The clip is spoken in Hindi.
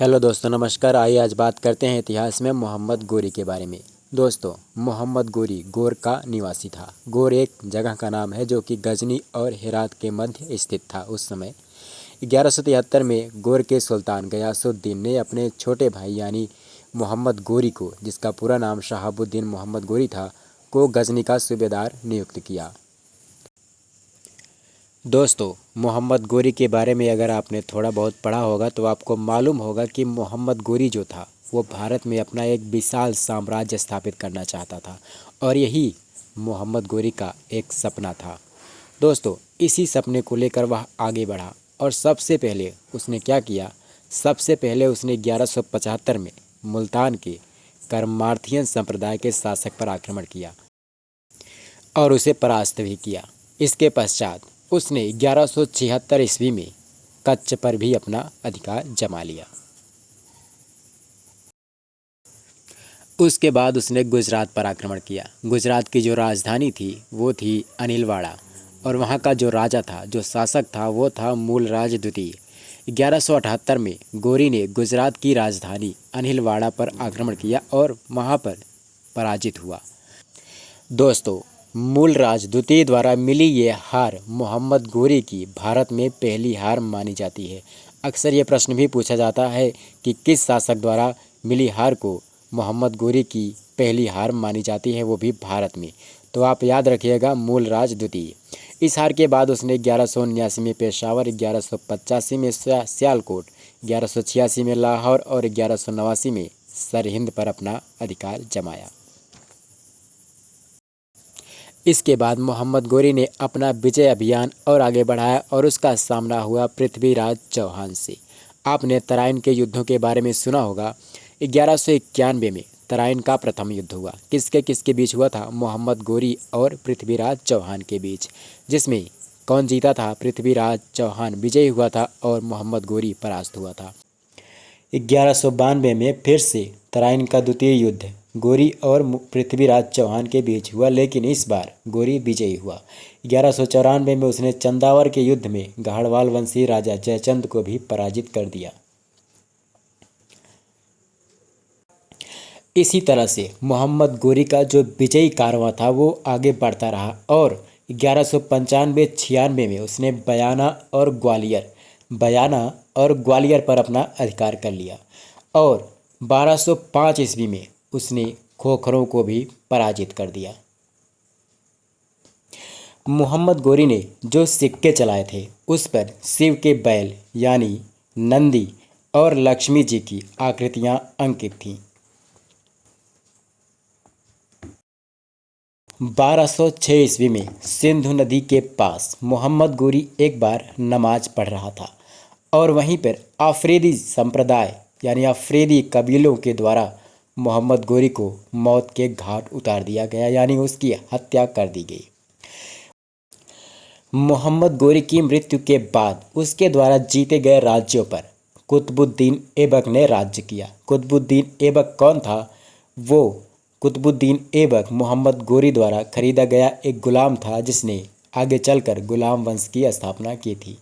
हेलो दोस्तों, नमस्कार। आइए आज बात करते हैं इतिहास में मोहम्मद गोरी के बारे में। दोस्तों, मोहम्मद गोरी गोर का निवासी था। गोर एक जगह का नाम है जो कि गजनी और हेरात के मध्य स्थित था। उस समय 1173 में गोर के सुल्तान गयासुद्दीन ने अपने छोटे भाई यानी मोहम्मद गोरी को, जिसका पूरा नाम शहाबुद्दीन मोहम्मद गोरी था, को गजनी का सूबेदार नियुक्त किया। दोस्तों, मोहम्मद गोरी के बारे में अगर आपने थोड़ा बहुत पढ़ा होगा तो आपको मालूम होगा कि मोहम्मद गोरी जो था वो भारत में अपना एक विशाल साम्राज्य स्थापित करना चाहता था और यही मोहम्मद गोरी का एक सपना था। दोस्तों, इसी सपने को लेकर वह आगे बढ़ा और सबसे पहले उसने क्या किया। सबसे पहले उसने 1175 में मुल्तान के करमार्थियन संप्रदाय के शासक पर आक्रमण किया और उसे परास्त भी किया। इसके पश्चात उसने 1176 ईस्वी में कच्छ पर भी अपना अधिकार जमा लिया। उसके बाद उसने गुजरात पर आक्रमण किया। गुजरात की जो राजधानी थी वो थी अनिलवाड़ा और वहाँ का जो राजा था, जो शासक था, वो था मूलराज द्वितीय। 1178 में गोरी ने गुजरात की राजधानी अनिलवाड़ा पर आक्रमण किया और वहाँ पर पराजित हुआ। दोस्तों, मूलराज द्वितीय द्वारा मिली ये हार मोहम्मद गोरी की भारत में पहली हार मानी जाती है। अक्सर ये प्रश्न भी पूछा जाता है कि किस शासक द्वारा मिली हार को मोहम्मद गोरी की पहली हार मानी जाती है, वो भी भारत में। तो आप याद रखिएगा, मूलराज द्वितीय। इस हार के बाद उसने 1179 में पेशावर, 1185 में सियालकोट, 1186 में लाहौर और 1189 में सरहिंद पर अपना अधिकार जमाया। इसके बाद मोहम्मद गोरी ने अपना विजय अभियान और आगे बढ़ाया और उसका सामना हुआ पृथ्वीराज चौहान से। आपने तराइन के युद्धों के बारे में सुना होगा। 1191 में तराइन का प्रथम युद्ध हुआ। किसके किसके बीच हुआ था? मोहम्मद गोरी और पृथ्वीराज चौहान के बीच, जिसमें कौन जीता था? पृथ्वीराज चौहान विजयी हुआ था और मोहम्मद गोरी परास्त हुआ था। 1192 में फिर से तराइन का द्वितीय युद्ध गोरी और पृथ्वीराज चौहान के बीच हुआ, लेकिन इस बार गोरी विजयी हुआ। 1194 में उसने चंदावर के युद्ध में गाहड़वाल वंशी राजा जयचंद को भी पराजित कर दिया। इसी तरह से मोहम्मद गोरी का जो विजयी कारवां था वो आगे बढ़ता रहा और 1195-96 में उसने बयाना और ग्वालियर पर अपना अधिकार कर लिया और 1205 ईस्वी में उसने खोखरों को भी पराजित कर दिया। मोहम्मद गोरी ने जो सिक्के चलाए थे उस पर शिव के बैल यानी नंदी और लक्ष्मी जी की आकृतियां अंकित थीं। 1206 ईस्वी में सिंधु नदी के पास मोहम्मद गोरी एक बार नमाज पढ़ रहा था और वहीं पर आफरीदी संप्रदाय यानी आफरीदी कबीलों के द्वारा मोहम्मद गोरी को मौत के घाट उतार दिया गया, यानी उसकी हत्या कर दी गई। मोहम्मद गोरी की मृत्यु के बाद उसके द्वारा जीते गए राज्यों पर कुतुबुद्दीन ऐबक ने राज्य किया। कुतुबुद्दीन ऐबक कौन था? वो कुतुबुद्दीन ऐबक मोहम्मद गोरी द्वारा खरीदा गया एक गुलाम था, जिसने आगे चलकर गुलाम वंश की स्थापना की थी।